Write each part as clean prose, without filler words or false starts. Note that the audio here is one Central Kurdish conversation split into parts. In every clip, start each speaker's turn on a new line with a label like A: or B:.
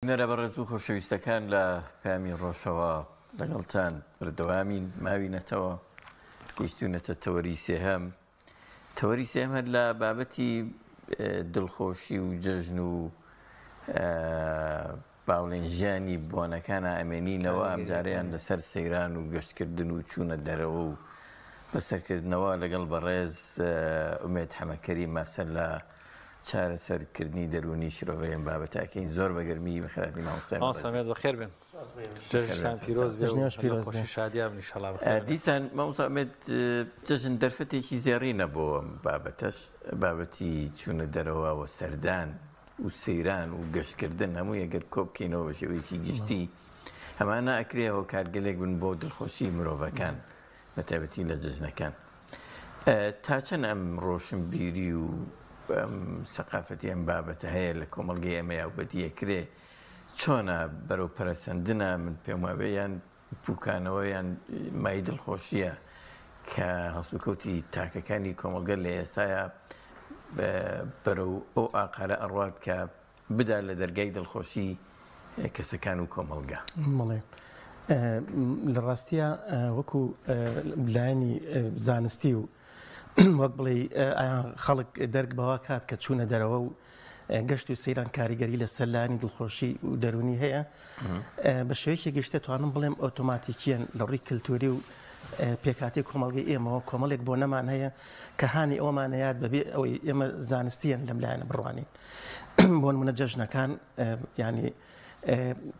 A: نەرە بەڕێز و خۆشەویستەکان لە پامی ڕۆژەوە لەگەڵتان بەردەوامین ماوینەتەوە گەیشتوونەتە تەوەری سێهەم. تەوەری سێهەم هەر لە بابەتی دڵخۆشی و جەژن و باڵێن ژیانی بۆنەکانە ئەمێنینەوە ئەمجارەیان لەسەر سەیران و گەشتکردن و چوونە دەرەوە و بەسەرکردنەوە لەگەڵ بەڕێز ئومێد حەمەکەری مەسەر لە چارەسەرکردنی دەرونی شرۆڤەیەم بابەتاکەین زۆر بەگەرمی بەخێرانی
B: مامۆستا خێر بێن جەژنتان پیرۆز بێ خۆشی شادیان ئینشەڵا
A: دیسان مامۆستا ئومێد جەژن دەرفەتێکی زێڕی نەبووە بابەتەش بابەتی چوونە دەرەوە و سەردان و سەیران و گەشتکردن هەموو یەگەر کۆبکەینەوە بە شێوەیەکی گشتی هەمانە ئەکرێەوە کارگەلێک بن بۆ دڵخۆشی مرۆڤەکان بە تایبەتی لە جەژنەکان. تا چەند ئەم ڕۆشنبیری و سەقافەتی ئەم بابەتە هەیە لە کۆمەڵگەی ئەمە یاوبەتی ئەکرێ چۆنە بەرەو پەرەسەندنە من پێم وابێ یان پوکانەوە یان مای دڵخۆشیە کە هەسوکەوتی تاکەکانی کۆمەڵگە لە ئێستاە بەرەو ئەو ئاقارە ئەڕوات کە بدا لە دەرگای دڵخۆشی کەسەکان و کۆمەڵگە.
C: بڵێ لە ڕاستیە وەکو لایەنی زانستی و وەک بڵێ خەڵک دەرگ بەوا کات کە چوونە دەرەوە و گەشت و سەیران کاریگەری لە سەرلانی دڵخۆشی و دەرونی هەیە بە شێوەیەکی گشتە توانم بڵێم ئۆتۆماتیکیان لە ڕووی کللتوری و پێکاتی کۆمەڵگەی ئێمەوە کۆمەڵێک بۆ نەمان هەیە کە هاانی ئەومانەیات بەبێ ئەوەی ئێمە زانستیان لەم لایەنە بڕوانین بۆ نمونە جەژنەکان ینی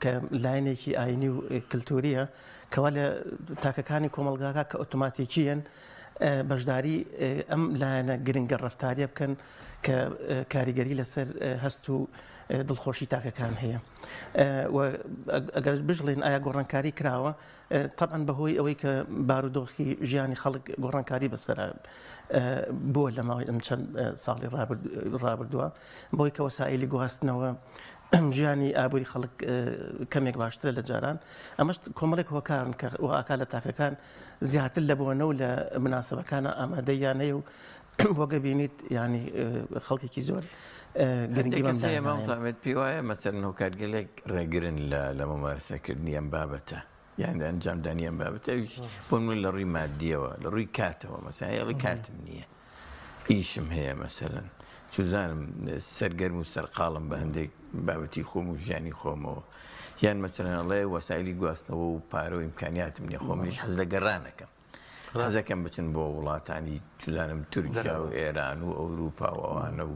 C: کە لایەنێکی ئاینی و کللتوریە کەوا لە تاکەکانی کۆمەلگاکە کە ئۆتۆماتیکیەن بەشداری ئەم لایەنە گرنگە ڕەفتاریە بکەن کە کاریگەری لەسەر هەست و دڵخۆشی تاکەکان هەیە. ئەگەر بژڵێن ئایا گۆڕانکاری کراوە تەبعەن بەهۆی ئەوەی کە بارودۆخی ژیانی خەڵک گۆڕانکاری بەسەر بووە لە ماوەی ئەم چەند ساڵی ڕابردووە بۆی کە وەسایلی گواستنەوە ژیانی ئابووری خەڵک کەمێک باشترە لە جاران ئەمەش کۆمەڵێک هۆکارن کە ئاکا لە تاکەکان زیاتر لە بۆنە و لە مناسبەکانە ئامادەیانەیە و بۆگە بینیت ینی خەڵکێکی زۆر گرنگی
A: مامۆستامێت پێ وایە مەسەرن هۆکارگەلێک ڕێگرن لە مەمارسەکردنی ئەم بابەتە یان ئەنجامدانی ئەم بابەتەویش بۆ من لە ڕووی مادیەوە لە ڕووی کاتەوە مەسایڵی کاتم نییە ئیشم هەیە مەسەرن چوزانم سەرگەرم و سەرقاڵم بە هەندێک بابەتی خۆم و ژیانی خۆمەوە یان مەسەرەنەڵێ وەسایلی گواستنەوە و پارە و ئیمکانیاتم نییە خۆمنیش حەز لە گەڕانەکەم حەزەکەم بچن بۆ وڵاتانی چوزانم تورکیا و ئێران و ئەوروپا و ئەوانە و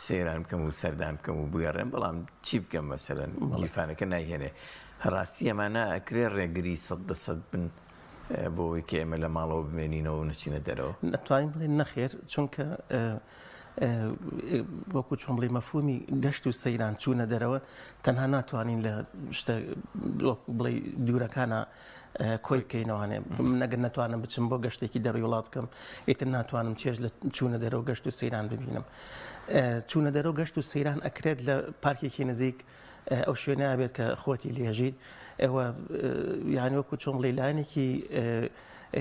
A: سەیران بکەم و سەردان بکەم و بگەڕێم بەڵام چی بکەم مەسەرەن گیرفانەکە نایهێنێ هەڕاستی ئەمانە ئەکرێ ڕێگری 100% بن بۆەوەی کە ئێمە لە ماڵەوە بمێنینەوە و نەچینە دەرەوە
C: نەتوانین بڵێن نەخێر چونکە وەکو چۆن بڵێ مەفهومی گەشت و سەیران چوونە دەرەوە تەنها ناتوانین لە شتە بڵێ دوورەکانە کۆی بکەینەوانێ نەگەر نەتوانم بچم بۆ گەشتێکی دەڕی وڵات بکەم ئیتر ناتوانم چێژ لە چوونە دەرەوە گەشت و سەیران ببینم. چوونە دەرەوە گەشت و سەیران ئەکرێت لە پارکێکی نزیک ئەو شوێنە بێت کە خۆتی لێژیت ئێوە یانی وەکو چۆن بڵێ لایەنێکی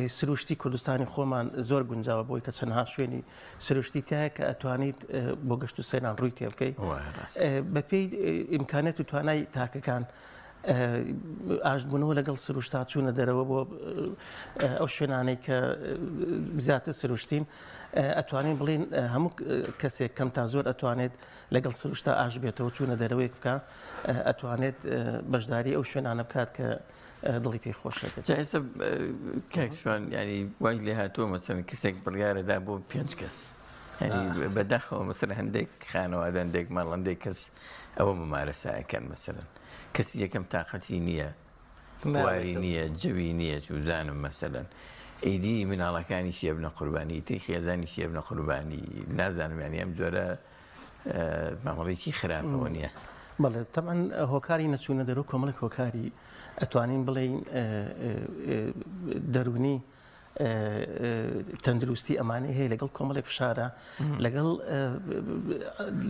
C: سروشتی کوردستانی خۆمان زۆر گونجاوە بۆی کە چەندها شوێنی سروشتی تایە کە ئەتوانیت بۆ گەشت و سەیران ڕووی تێ بکەیت بەپێی ئیمکانێت و توانای تاکەکان ئاشتبوونەوە لەگەڵ سروشتا چوونە دەرەوە بۆ ئەو شوێنانەی کە زیاتر سروشتین ئەتوانین بڵین هەموو کەسێک کەم تا زۆر ئەتوانێت لەگەڵ سروشتا ئاش بێتەوە چوونە دەرەوەیەک بکە ئەتوانێت بەشداری ئەو شوێنانە بکات کە دڵی پێی خۆشەکە
A: ئێستا کاکشوان ینی وای لێ هاتووە مەسەرەن کەسێک بڕیارەدا بۆ 5 کەس ینی بەداخەوە مەسەر هەندێک خانەوادە هەندێک ماڵ هەندێک کەس ئەوە ممارەسایەکەن مەسەرەن کەسی یەکەم تااقەتی نییە واری نییە جەوی نییە چوزانم مەسەرەن ئیدی مناڵەکانی شیە بنە قوربانی تی خێزانی شیە بنە قوربانی نازانم ینی ئەم جۆرە مامەڵێکی خراپەوە نییە.
C: بەڵێ تەمان هۆکاری نەچوونە دەرەوە کۆمەڵێک هۆکاری ئەتوانین بڵێین دەرونی تەندروستی ئەمانەی هەیە لەگەڵ کۆمەڵێک فشارە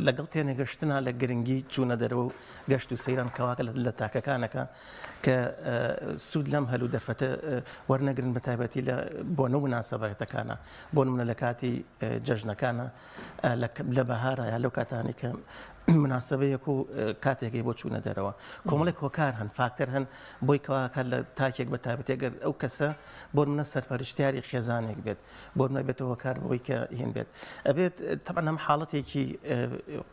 C: لەگەڵ تێنەگەشتنا لە گرنگی چوونە دەرەوە و گەشت و سەیران کەواکە لە تاکەکانەکە کە سوود لەم هەلو دەرفەتە وەرنەگرن بە تایبەتی بۆ نەو مناسەبەتەکانە بۆ نمونە لە کاتی جەژنەکانە لە بەهارە یا لەو کاتانی کە مناسبەیەک و کاتێکی بۆ چوونە دەرەوە کۆمەڵێک هۆکار هەن فاکتەر هەن بۆی کەواکات لە تاکێک بە تابەتێگەر ئەو کەسە بۆ منە سەرپەرشتیاری خێزانێک بێت بۆ منە بێتەوە هۆکار بۆی کە هێن بێت ئەبێت تەبەن ئەم حاڵەتێکی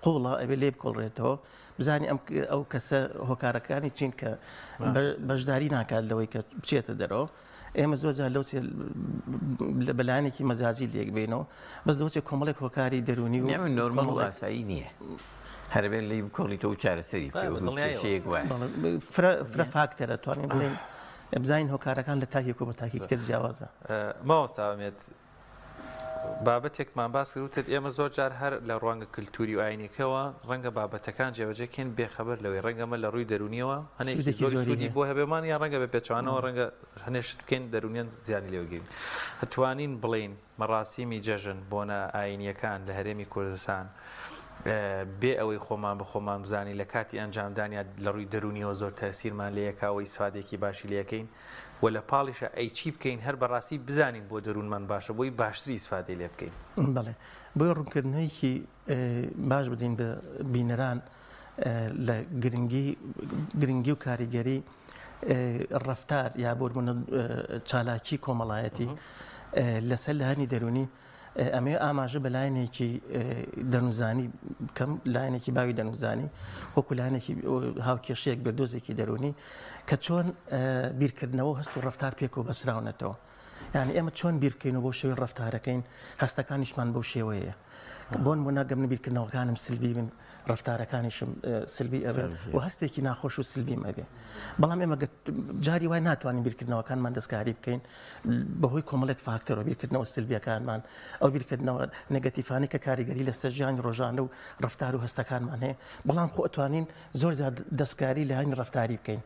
C: قوڵە ئەبێ لێ بکۆڵڕێتەوە بزانانی ئەو کەسە هۆکارەکانی چین کە بەشداری ناکات لەوەی کە بچێتە دەرەوە ئێمە زۆرجار لەو بەلایەنێکی مەزاجی لێک بینەوە بەس دەوچێت کۆمەڵێک هۆکاری دەرونی و
A: نۆرمەڵ و ئاسایی نییە هەربێت لی بکۆڵیتەوە چارەسەری شەیەک وایە
C: فرە فاکتەرە توانین بڵێن بزانین هۆکارەکان لە تاکێک و بە تاکێکتر جیاوازە
B: ماوەستاوامێت بابەتێکمان باس کردوتت ئێمە زۆر جار هەر لە ڕوانگە کللتوری و ئاینێکەوە ڕەنگە بابەتەکان جێبەجێکەین بێخەبەر لەوەی ڕەنگەمە لە ڕووی دەرونیەوە هەنێکی سوودی بۆ هەبێمان یان ڕەنگە بە پێچوانەوە ڕەنگە هەنێشت بکەین دەرونیان زیانی لێوەگەین هەتوانین بڵین مەڕاستیمی جەژن بۆنە ئاینیەکان لە هەرێمی کوردستان بێ ئەوەی خۆمان بە خۆمان بزانی لە کاتی ئەنجامدانیان لە ڕووی دەرونیەوە زۆر تەسیرمان لەیەکاوەی سوادێکی باشی لەکەین و لە پاڵیشە ئەی چی بکەین هەر بەڕاستی بزانین بۆ دەروونمان باشە بۆی باشتری ئیسفادەی لێ بکەین
C: بەڵێ بۆی ڕوونکردنەوەیکی باش بدەین بە بینەران لە گرنگی و کاریگەری ڕەفتار یا بۆ چالاکی کۆمەڵایەتی لەسەر لە هەنی دەرونی ئەمێ ئاماژە بە لایەنێکی دەنوزانی بکەم لایەنێکی باوی دەنوزانی وەکو لایەنێکی هاوکێشەیەک بەردۆزێکی دەرونی کە چۆن بیرکردنەوە هەست و ڕەفتار پێک و بەسراونەتەوە یعنی ئێمە چۆن بیرکەین و بۆ شێوەی ڕەفتارەکەین هەستەکانیشمان بەو شێوەیە بۆن بۆ ناگەم بیرکردنەوەکانم سلبی بن ڕەفتارەکانیشم سلبی ئەبێ و هەستێکی ناخۆش و سلبیم ئەبێ بەڵام ئێمە جاری وای ناتوانین بیرکردنەوەکانمان دەستکاری بکەین بەهۆی کۆمەڵێک فاکتەرەوە بیرکردنەوە سلبیەکانمان ئەو بیرکردنەوە نێگەتیفانی کە کاریگەری لە سەرژیانی ڕۆژانە و ڕەفتار و هەستەکانمان هەیە بەڵام خۆ ئەتوانین زۆر دەستکاری لە هەنی ڕەفتاری بکەین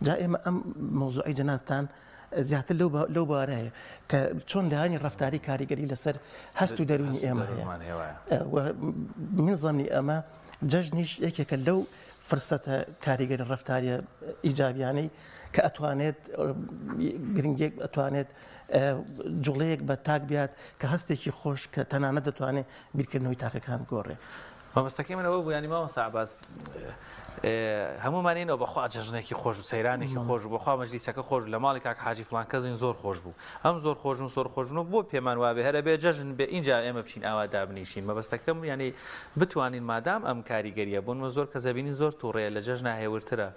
C: جا ئێمە ئەم مەوزوعی جەنابتان زیاتر لەو بارەیە کە چۆن لایەنی ڕەفتاری کاریگەری لەسەر هەست و دەرونی ئێمە هەیە من زەمنی ئەمە جەژنیش یەکێکە لەو فرسەتە کاریگەری ڕەفتاریە ئیجابیانەی کە ئەتوانێت گرنگێک ئەتوانێت جوڵەیەک بە تاک بات کە هەستێکی خۆش کە تەنانەت دەتوانێت بیرکردنەوەی تاکەکان گۆڕێ
B: مامۆستاکەی منەوە بوو ینی مامۆستا عەباس هەمومانینەوە بەخوا جەژنێکی خۆش و سەیرانێکی خۆش و بەخوا مەجلیسەکە خۆش لە ماڵی کاک حاجی فڵان کەسین زۆر خۆش بوو ئەم زۆر خۆشن زۆر خۆشن و بۆ پێمان وابێ هەرە بێ جەژن بێ اینجا ئێمە بچین ئاوا دابنیشین مەبەستەکەم ینی بتوانین مادام ئەم کاریگەریە بۆنمە زۆر کە زەبینی زۆر تووڕەیە لە جەژنا هێورترە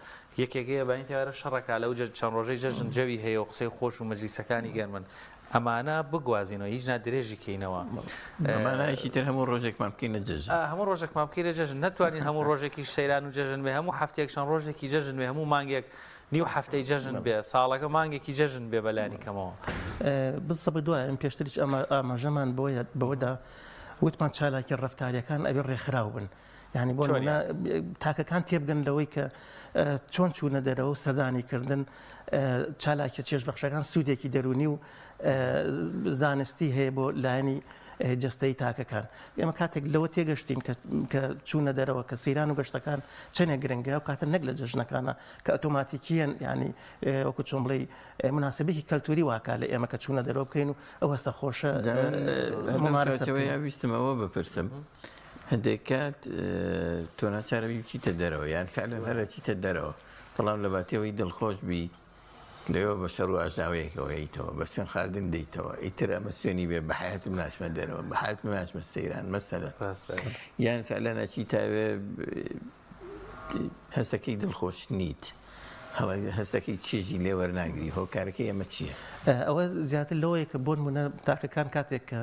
B: یەکێکەیە باین تیارە شەڕەکە لەو چەند ڕۆژەی جەژن جەوی هەیە و قسەی خۆش و مەجلیسەکانی گەرمن ئەمانە بگوازینەوە هیچ نادرێژی کەینەوە
A: ئەمانایشی تر هەموو ڕۆژێکمان بکەینە جەژن
B: هەموو ڕۆژێکمان بکەینە جەژن نەتوانین هەموو ڕۆژێکی سەیران و جەژن بێ هەموو هەفتێک چەند ڕۆژێکی جەژن بێ هەموو مانگێک نیو هەفتەی جەژن بێ ساڵەکە مانگێکی جەژن بێ بەلانی کەمەوە
C: بسە بەدوایە ئەم پێشتریش ئاماژەمان بەوەدا وتمان چالاکی ڕەفتاریەکان ئەبێ ڕێکخراو بن یعنی بۆ تاکەکان تێبگەن لەوەی کە چۆن چوونە دەرەوە و سەردانیکردن چالاکی چێژبەخشەکان سوودێکی دەرونی و زانستی هەیە بۆ لایەنی جەستەی تاکەکان ئێمە کاتێک لەوە تێگەشتین کە چوونە دەرەوە کە سەیران و گەشتەکان چەندێک گرنگە و کاتە نەک لە جەژنەکانە کە ئۆتۆماتیکیەن ینی وەکو چۆن بڵێ مناسبێکی کەلتوری واکە لە ئێمە کە چوونە دەرەوە بکەین و ئەو هەستە خۆشە
A: ویستمەوە بپرسم هەندێک کات تۆ ناچارەبی بچیتە دەرەوە یان فعلەن هەرە چیتە دەرەوە بەڵام لە باتیەوەی دڵخۆش بی لەوە بە شەڕ و ئاژاوەیەکەوە هیتەوە بە سوێن خاردن دەیتەوە ئیتر ئەمە سوێنی بێ بە حیاتم ناچمە دەرەوە بە حیاتم ناچمە سەیران مەسەلە یان فعلەن ئەچی تاوێ هەستەکەی دڵخۆش نیت هەستەکەی چێژی لێ وەرناگری هۆکارەکەی ئەمە چییە؟
C: ئەوە زیاتر لەوەیە کە بۆن منە تاکەکان کاتێک کە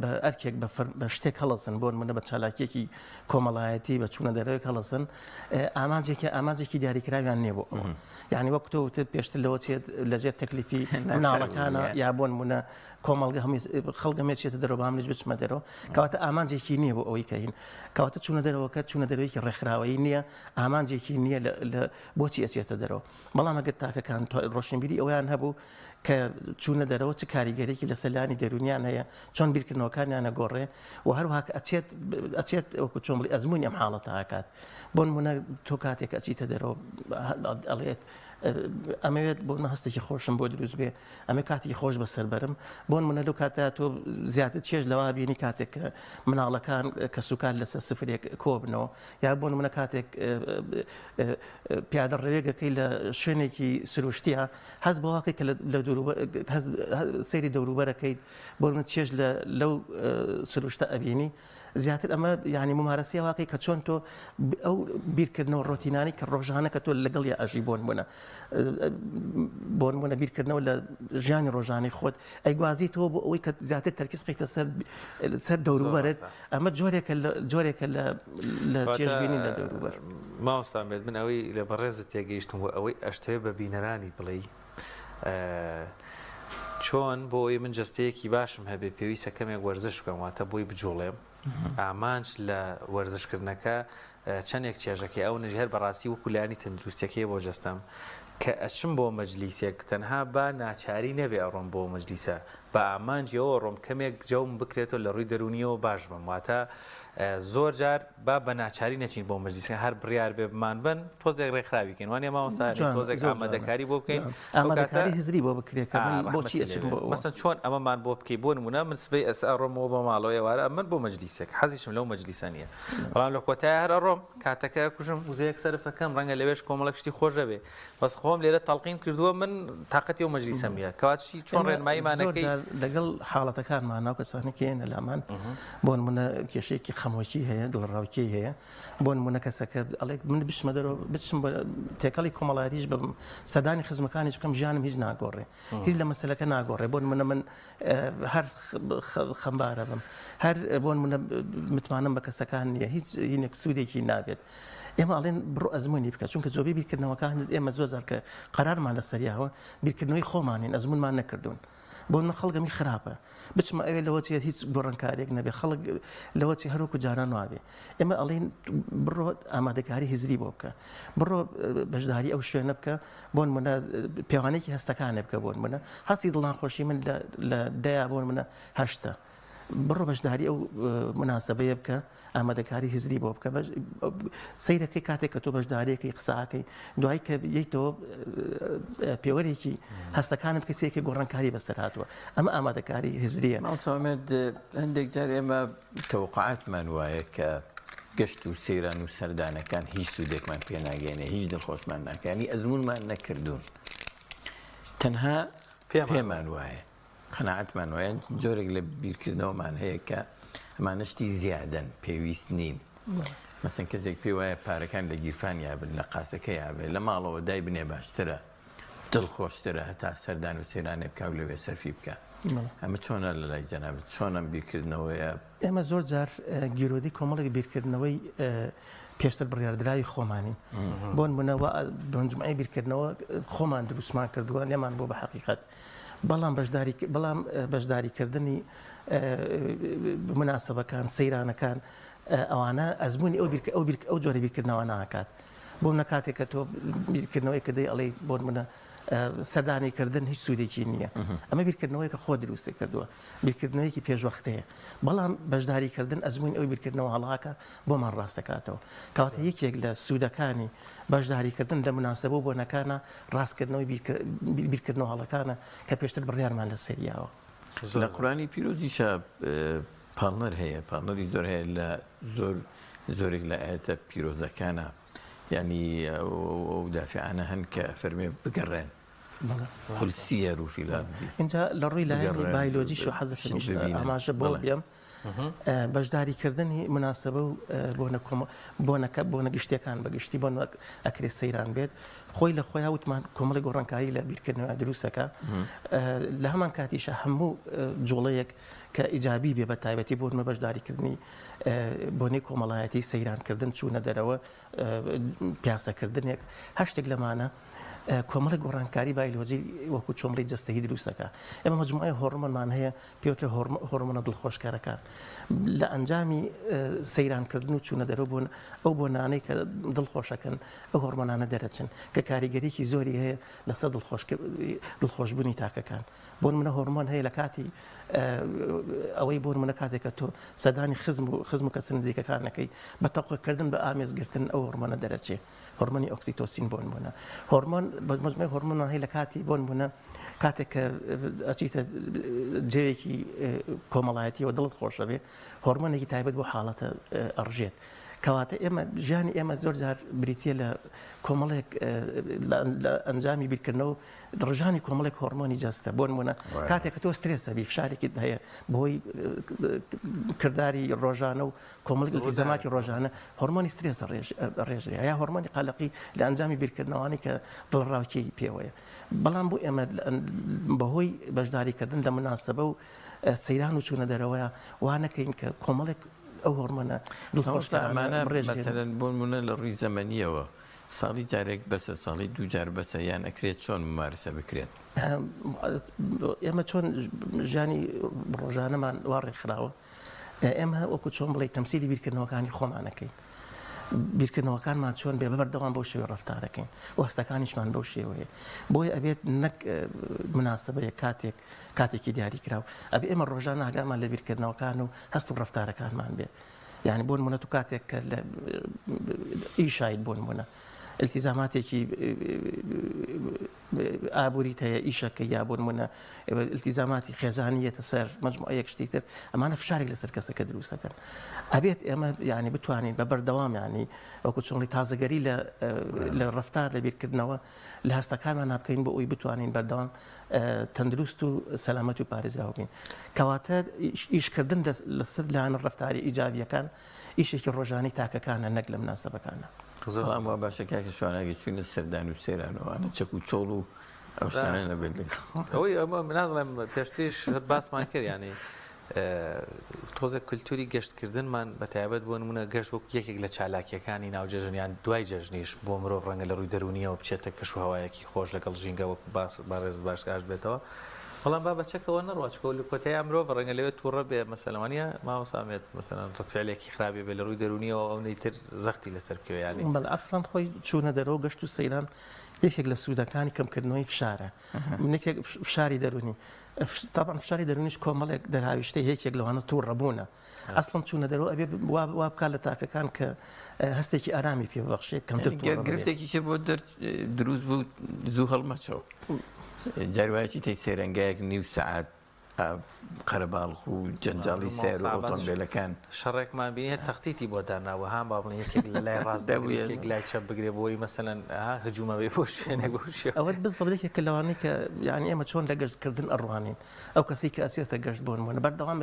C: بە ئەرکێک بە شتێک هەڵەسن بۆن منە بە چالاکیەکی کۆمەڵایەتی بە چوونە دەرەوەی هەڵەسن ئامانجێکی دیاریکراویان نێ بۆ ئەوە یعنی وەک تۆ پێشتر لەوە چێت لەجێت تەکلیفی مناڵەکانە یا بۆن منە کۆمەڵگە خەڵگە مێچێتە دەرەوە بە هەمنیش بچمە دەرەوە کەواتە ئامانجێکی نییە بۆ ئەوەی کەین کەواتە چوونە دەرەوەکە چوونە دەرەوەیکی ڕێکخراوەیی نییە ئامانجێکی نییە لە بۆچی ئەچێتە دەرەوە بەڵام ئەگەر تاکەکان ڕۆشنبیری ئەویان هەبوو کە چوونە دەرەوە چ کاریگەرێکی لە سەلانی دەرونیان هەیە چۆن بیرکردنەوەکانیانە گۆڕێ و هەروها ئەچێت وەکو چۆن بڵێ ئەزمموی ئەم حاڵەتە هاکات بۆن منە تۆ کاتێک ئەچیتە دەرەوە ئەڵێت ئەمەوێت بۆ هەستێکی خۆشم بۆ دروست بێ ئەمە کاتێکی خۆش بەسەر بەرم بۆ منە لەو کاتە تۆ زیاتر چێژ لەوا بینی کاتێک مناڵەکان کە سوکات لەسەر سفرێک کۆبنەوە یا بۆ منە کاتێک پیادە ڕێگەکەی لە شوێنێکی سروشتیە هەز بەواکەی کە لە سەیری دەوروبەرەکەیت بۆ من چێژ لەو سروشتە ئەبینی زیاتر ئەمە یعنی ممارەسی واقعی کە چۆن تۆ ئەو بیرکردنەوە ڕۆتینانی کە ڕۆژانە کە تۆ لەگەڵ یا ئەژی بۆن بوونە بیرکردنەوە لە ژیانی ڕۆژانەی خۆت ئەیگوازی تۆ بۆ ئەوەی کە زیاتر تەرکیز بکەیتە سەر دەوروبەرت ئەمە جۆرێکە لە چێژبینی لە دەوروبەر
B: ماوەسامێت من ئەوەی لە بەڕێزت تێگەیشتم بۆ ئەوەی ئەشتەوێ بە بینەرانی بڵێ چۆن بۆ ئەوی من جستەیەکی باشم هەبێ پێویستە کەمێک وەرزش بکەم واتە بۆی بجوڵێم ئامانج لە وەرزشکردنەکە چەندێک چێژەکەی ئەو نەژ هەر بەڕاستی و کولانی تەندروستەکەی بۆ جەستەم کە ئەچم بۆ مەجلیسێک تەنها با ناچاری نەبێ ئەڕۆم بۆ مەجلیسە بە ئامانجیەوە ڕۆم کەمێک جەوم بکرێتەوە لە ڕووی دەرونیەوە باش بم واتە زۆر جار با بە ناچاری نەچین بۆ مەجلیسەکە هەر بڕیار بێ بمان بن تۆزێک ڕێکخراوی بکەین وانێ مامۆستا تۆزێک ئامادەکاری بۆ بکەین
C: ئامادەکاری هزری بۆ بکرێت بۆچی
B: مەسەن چۆن ئەمەمان بۆ بکەی بۆ نمونە من سبەی ئەس ئەڕۆمەوە بە ماڵەوە ئێوارە من بۆ مەجلیسێک حەزیشم لەو مەجلیسە نییە بەڵام لە کۆتای هەر ئەڕۆم کاتەکە کوژم وزەیەک سەرفەکەم ڕەنگە لەوێش کۆمەڵک شتی خۆشە بێ بەس خۆم لێرە تەڵقین کردووە من تااقەتی و مەجلیسەم نیە کەواتشی چۆن ڕێنماییمانەکەی
C: لەگەڵ حاڵەتەکانمان ناو کەسانی کێنە لامان بۆ نمونە کێشەیەکی خەمۆکی هەیە دڵڕاوکی هەیە بۆ نمونە کەسەکە ئەڵێک من بچمە دەرەوە بچم تێکەڵی کۆمەڵایەتیش بم سەدانی خزمەکانیش بکەم ژیانم هیچ ناگۆڕێ هیچ لە مەسەلەکە ناگۆڕێ بۆ نمونە من هەر خەمبارە بم هەر بۆ نمونە متمانم بە کەسەکان نییە هیچ هینێک سوودێکی نابێت ئێمە ئەڵێن بڕۆ ئەزمموی بکە چونکە زۆبی بیرکردنەوەکان ئێمە زۆر کە قەرارمان لە سەریاوە بیرکردنەوەی خۆمانین ئەزمونمان نەکردوون بۆ من خەڵگەمی خراپە بچمە ئەوێ لەوەچێت هیچ گۆڕانکارێک نەبێ خەڵک لەوەچی هەروکو جاران وابێ ئێمە ئەڵین بڕۆ ئامادەکاری هزری بۆ بکە بڕۆ بەشداری ئەو شوێنە بکە بۆ منە پێوانێکی هەستەکانێ بکە بۆن منە هەستی دڵانخۆشی من لە دەیا بۆن منە هەشتە بڕۆ بەشداری ئەو مناسبەیە بکە ئامادەکاری هزری بۆ بکە سەیرەکەی کاتێک کە تۆ بەشدارێکی قساکەی دوای کە یەکەوە پێوەرێکی هەستەکانت کەسێکی گۆڕانکاری بەسەر هاتووە ئەمە ئامادەکاری هزریە
A: ماڵسەمێت هەندێک جار ئێمە تەوقعاتمان وایە کە گەشت و سەیران و سەردانەکان هیچ سوودێکمان پێ ناگەێنێ هیچ دڵخۆشمان ناکانی ئەزمونمان نەکردوون تەنها پێمان وایە قەناعەتمان وایە جۆرێک لە بیرکردنەوەمان هەیە کە ئەمانەشتی زیادەن پێویست نین مەسەن کەسێک پێی وایە پارەکان لە گیرفان یابن لە قاسەکە یابێت لە ماڵەوە دای بنێ باشترە دڵخۆشترە هەتا سەردان و سەیرانێ بکاو لەوێ سەرفی بکە ئەمە چۆنە لە لای جەنابەت چۆنم بیرکردنەوەیە
C: ئێمە زۆر جار گیرۆدی کۆمەڵێک بیرکردنەوەی پێشتر بڕیاردراوی خۆمانین بۆ نمونەوە بنجمعی بیرکردنەوە خۆمان دروستمان کردووە لێمان بۆ بە حەقیقەت بەڵام بەشداریکردنی مناسبەکان سەیرانەکان ئەوانە ئەزمموی ئەو جۆرە بیرکردنەوە ناکات بۆ نە کاتێک کە تۆ بیرکردنەوەی کە دەی ئەڵێ بۆ منە سەردانیکردن هیچ سوودێکی نییە ئەمە بیرکردنەوەی کە خۆ دروستی کردووە بیرکردنەوەیکی پێشوەختەیە بەڵام بەشداریکردن ئەزمموی ئەو بیرکردنەوە هەڵاکە بۆمان ڕاستەکاتەوە کەواتە یەکێک لە سوودەکانی بەشداریکردن لە مناسبە و بۆنەکانە ڕاستکردنەوەی بیرکردنەوە هەڵەکانە کە پێشتر بڕیارمان لە سەریاوە
A: لە قورآانی پیرۆزیشە پاڵنەر هەیە پاڵنەری زۆر هەیە لە زۆرێک لە ئاەتە پیرۆزەکانە یعنی ئەو دافعانە هەن کە فەرمێ بگەڕێن قل سیروا فی الأرض
C: اینجا لە ڕووی لایەنی بایۆلۆجیش و حەزەکەمیش ئاماژە بۆ بێم بەشداریکردنی مناسبە و بۆ نەگشتەکان بەگشتی بۆ ئەکرێ سەیران بێت خۆی لە خۆی وتمان کۆمەڵی گۆڕانکاری لە بیرکردنەوە دروستەکە لە هەمان کاتیشە هەموو جوڵەیەک کە ئیجابی بێ بە تایبەتی بۆ نمە بەشداریکردنی بۆنەی کۆمەڵایەتی سەیرانکردن چوونە دەرەوە پیاسەکردنێک هەشتێک لەمانە کۆمەڵی گۆڕانکاری بایۆلۆجی وەکو چۆمڕی جستەهی دروستەکە ئێمە مەجموعەی هۆرمۆنمان هەیە پێوترە هۆرمۆنە دڵخۆشکارەکان لە ئەنجامی سەیرانکردن و چوونە دەرەوە بوون ئەو بۆنانەی کە دڵخۆشەکەن ئەو هۆرمۆنانە دەرەچن کە کاریگەریەکی زۆری هەیە لەسەر دڵخۆشبوونی تاکەکان بۆ منە هۆرمۆن هەیە لە کاتی ئەوەی بۆ منە کاتێکە تۆ سەدانی خزم و کەس نزیکەکانەکەی بە تەقۆکردن بە ئامێزگرتن ئەو هۆرمۆنە دەرەچێ هۆرمۆنی ئۆکسیتۆسین بۆن بوونە هۆرمۆن مجموعی هۆرمۆنان هەیە لە کاتی بۆن بوونە کاتێک کە ئەچیتە جێوێکی کۆمەڵایەتیەوە دڵت خۆشە بێ هۆرمۆنێکی تایبەت بۆ حاڵەتە ئەڕژێت کەواتە ئێمە ژیانی ئێمە زۆر جار بریتە لە کۆمەڵێک لە ئەنجامی بیرکردنەوە ڕژانی کۆمەڵێک هۆرمۆنی جەستە بۆ نمونە کاتێک کە تۆ سترێسە بی فشارێکی هەیە بۆی کردداری ڕۆژانە و کۆمەڵی التیزاماتی ڕۆژانە هۆرمۆنی سترێسە ڕێژری یا هۆرمۆنی قالقی لە ئەنجامی بیرکردنەوەی کە دڵڕاوکی پێوەیە بەڵام بۆ ئێمە بەهۆی بەشداریکردن لە مناسبە و سەیران و چوونە دەرەوەیە وانەکەین کە کۆمەڵێک ئەو هۆرمۆنە
A: دڵخۆشمانە مەسەرەن بۆن منە لە ڕووی زەمەنیەوە ساڵی جارێک بەسە ساڵی دوو جار بەسە یان ئەکرێت چۆن ممارسە بکرێن
C: ئێمە چۆن ژیانی ڕۆژانەمان وا ڕێکخراوە ئێمە وەکو چۆن بڵێ تەمسیلی بیرکردنەوەکانی خۆمانەکەی بیرکردنەوەکانمان چۆن بێ بەبەردەوام بەو شێوە ڕفتارەکەین و هەستەکانیشمان بەو شێوەیە بۆی ئەبێت نەک مناسبەیە کاتێکی دیاری کراوە ئەبێ ئێمە ڕۆژانە ئاگامان لە بیرکردنەوەکان و هەست و ڕفتارەکانمان بێ یعنی بۆ نمونە تو کاتێک کە لە ئیشایت بۆ نمونە التیزاماتێکی ئابووریت هەیە ئیشەکە یا بۆ نمونە التیزاماتی خێزانیەتە سەر مەجموعەیەک شتی تر ئەمانە فشارێک لەسەر کەسەکە دروستەکەن ئەبێت ئێمە ینی بتوانین بە بەردەوام ینی وەکو چۆنی تازەگەری لە ڕفتار لە بیرکردنەوە لە هەستەکانمان نابکەین بۆ ئەوی بتوانین بەردەوام تەندروست و سەلامەت و پارێزراو بین کەواتە ئیشکردن لەسەر لاەنە ڕفتاری ئیجابیەکان ئیشێکی ڕۆژانی تاکەکانە نەک لە مناسبەکانە
A: زۆڵام وا باشەکەکە شواناگە چوونە سەردان و سێرانەوەوانە چەک و چۆڵ و ئەو شتانە نەبێت
B: ئەوەی ئەمە مناڵم پێشتریش باسمان کرد ینی تۆزە کولتوری گەشتکردنمان بە تایبەت بۆ نمونە گەشت وەک یەکێک لە چالاکیەکانی ناوجێژنیان دوای جەژنیش بۆ مرۆڤ ڕەنگە لە ڕووی دەرونیەوە بچێتە کەش و هەوایەکی خۆش لەگەڵ ژینگە وەک باڕێز باشکاش بێتەوە بەڵام با بەچەکەوە نەڕواچکەوە لە کۆتەیە مرۆڤ ڕەنگە لەوێت تووڕە بێ مەسەلەوانە ماوەسامێت مەسەلەن ڕەتفعلێکی خراپی بێ لە ڕووی دەرونیەوە ئەو نەیتر زەختی لەسەر بکەوێ
C: بەڵ ئەسڵان خۆی چوونە دەرەوە گەشت و سەیران یەکێک لە سوودەکانی کەمکردنەوەی فشارە منێک فشاری دەرونی طبعا فشاری دەرونیش کۆمەڵێک دەرهاویشتەی هەیەکێک لەوانە توو ڕەبوونە ئەسڵم چوونە دەرەوە ئەبێ وا بکات لە تاکەکان کە هەستێکی ئارامی پێبەخشێت کەمتر
A: گرفتێکیشە بۆ دروست بوو زوو هەڵمەچەوە جاروایەکی تەی سێرەنگایەک نیو سەعات قەرەباڵخ و جەنجاڵی سێر و ئۆتۆمبیلەکان
B: شەڕێکمان بینێ تەختیتی بۆ داناوە هەم با بڵێن یەکێک لە لای ڕاست یەکێک لای چەپ بگرێ بۆی مەسەلەن هجوومە بێ بۆ شوێنێک بۆ شێ
C: ئەوە بزڵێکێک کە لەوانەی کە یعنی ئێمە چۆن لە گەشتکردن ئەڕوانین ئەو کەسی کە ئەچێتە گەشت بۆ نمونە بەردەوام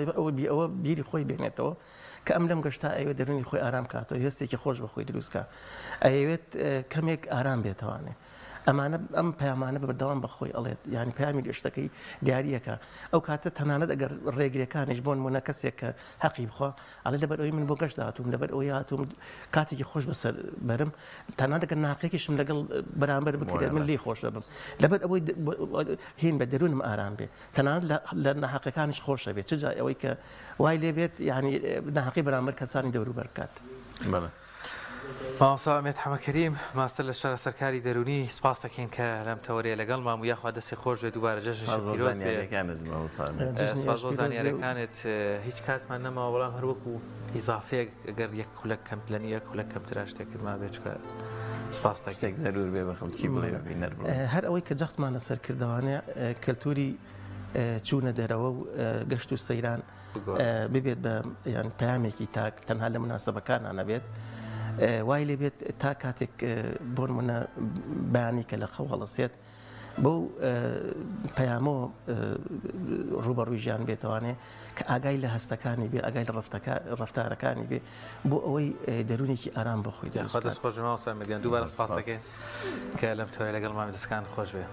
C: ئەوە بیری خۆی بێنێتەوە کە ئەم لەم گەشتا ئەوێ دەرونی خۆی ئارام کاتەوە هێستێکی خۆش بە خۆی دروستکە ئەوێت کەمێک ئارام بێتەوانێ ئەمانە ئەم پەیامانە بەردەوام بەخۆی ئەڵێت یعنی پەیامی گەشتەکەی دیاریەکە ئەو کاتە تەنانەت ئەگەر ڕێگرەکانیش بۆ نمونە کەسێک کە حەقی بخوا ئەڵێ لەبەر ئەوی من بۆ گەشت هاتووم لەبەر ئەوی هاتووم کاتێکی خۆش بەسەر بەرم تەنانەت ئەگەر ناقێکیشم لەگەڵ بەرامبەر بکرێت من لێ خۆش دەبم لەبەر ئەوەی هین بە دەروونم ئارام بێ تەنانەت لە ناحەقەکانیش خۆشە بێت چجا ئەوەی کە وای لێ بێت یعنی ناحەقی بەرامبەر کەسانی دەوروبەر بکات.
B: مامۆستا ئەمێد حەمەکەریم ماستەر لە شارە سەرکاری دەرونی سپاس دەکەین کە لەم تەوەریە لەگەڵ مام و یاخوا دەستی خۆش بێت دووبارە جەژنی پیرۆز بێت سپاس بۆ زانیاریەکانت هیچ کاتمان نەماوە بەڵام هەر وەکو ئیزافەیەک ئەگەر یەک خولەک کەم لەنی یەک خولەک کەمترا شتێکت ما بێت کە سپاس دەکەین
A: زەرور بێ بە خەڵکی بڵێ بینەر
C: هەر ئەوەی کە جەختمانە سەرکردەوانەیە کەلتوری چوونە دەرەوە و گەشت و سەیران ببێت بە یان پەیامێکی تاک تەنها لە مناسبەکانە بێت وای لێ بێت تا کاتێک بۆ نمونە بەیانی کە لە خەو هەڵەسێت بەو پەیامەوە ڕوبەڕووی ژیان بێتوانێ کە ئاگای لە هەستەکانی بێ ئاگای لە ڕفتارەکانی بێ بۆ ئەوەی دەرونێکی ئارام بۆ خۆی
B: دەست خۆش ماوەستا مەدیان دووبارە سپاس دەکەین کە لەم تۆرە لەگەڵ مامی دەستکان خۆش بێ.